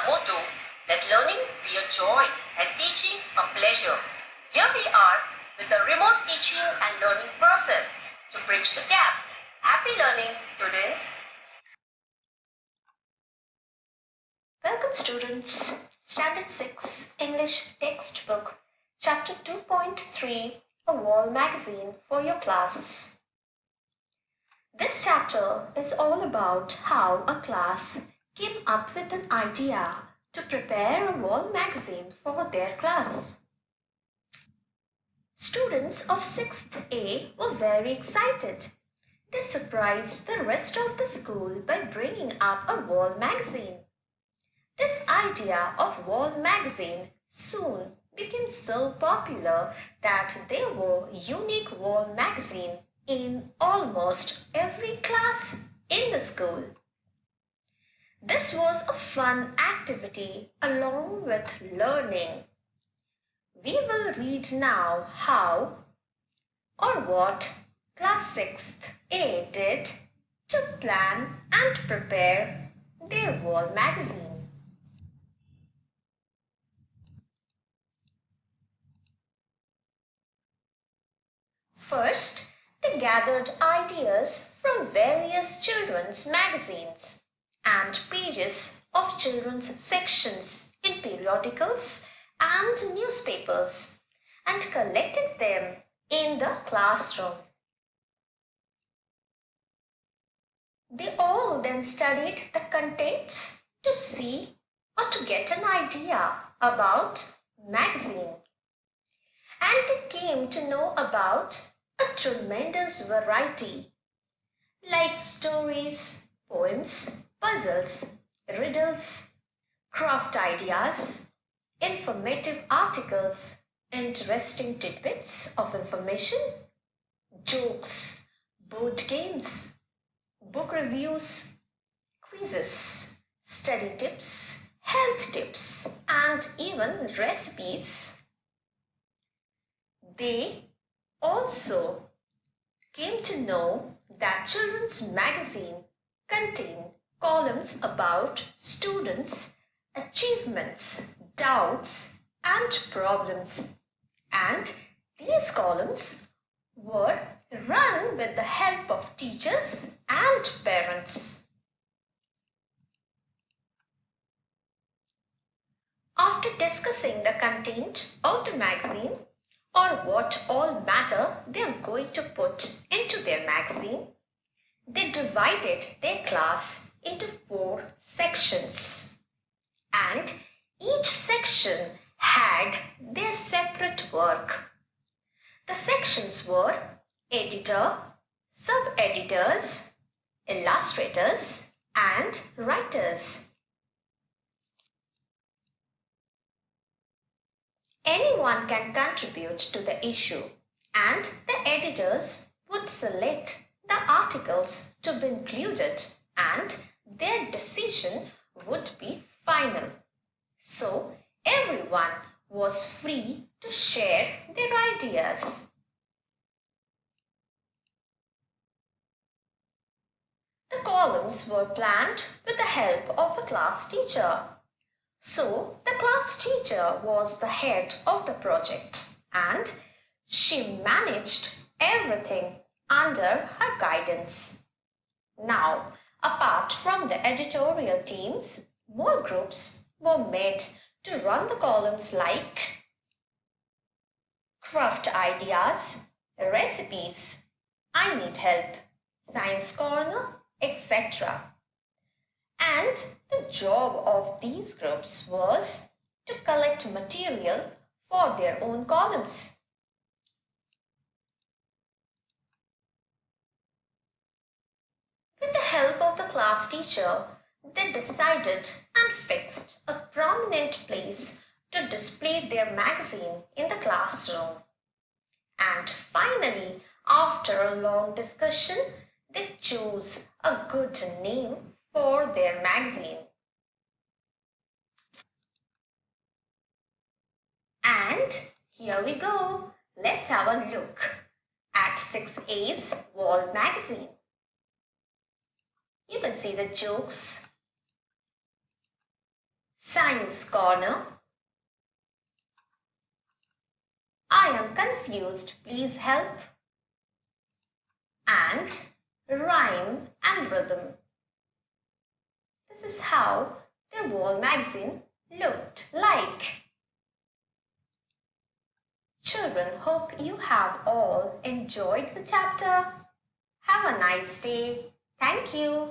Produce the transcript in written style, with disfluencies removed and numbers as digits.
motto, let learning be a joy and teaching a pleasure. Here we are with the remote teaching and learning process to bridge the gap. Happy learning, students. Welcome students, Standard 6 English Textbook, Chapter 2.3, A Wall Magazine for your class. This chapter is all about how a class came up with an idea to prepare a wall magazine for their class. Students of 6th A were very excited. They surprised the rest of the school by bringing up a wall magazine. This idea of wall magazine soon became so popular that there were unique wall magazine in almost every class in the school. This was a fun activity along with learning. We will read now how or what class 6th A did to plan and prepare their wall magazine. First, they gathered ideas from various children's magazines and pages of children's sections in periodicals and newspapers and collected them in the classroom. They all then studied the contents to see or to get an idea about magazine. And they came to know about a tremendous variety like stories, poems, puzzles, riddles, craft ideas, informative articles, interesting tidbits of information, jokes, board games, book reviews, quizzes, study tips, health tips, and even recipes. They also came to know that children's magazine contained columns about students' achievements, doubts, and problems. And these columns were run with the help of teachers and parents. After discussing the content of the magazine, or what all matter they are going to put into their magazine, they divided their class into 4 sections. And each section had their separate work. The sections were editor, sub-editors, illustrators, and writers. Anyone can contribute to the issue, and the editors would select the articles to be included, and their decision would be final. So, everyone was free to share their ideas. The columns were planned with the help of the class teacher. So, the class teacher was the head of the project and she managed everything under her guidance. Now, apart from the editorial teams, more groups were made to run the columns like craft ideas, recipes, I need help, science corner, etc. And the job of these groups was to collect material for their own columns. With the help of the class teacher, they decided and fixed a prominent place to display their magazine in the classroom. And finally, after a long discussion, they chose a good name for their magazine. And here we go. Let's have a look at 6A's wall magazine. You can see the jokes, Science Corner. I am confused, please help. And Rhyme and Rhythm. This is how their wall magazine looked like. Children, hope you have all enjoyed the chapter. Have a nice day. Thank you.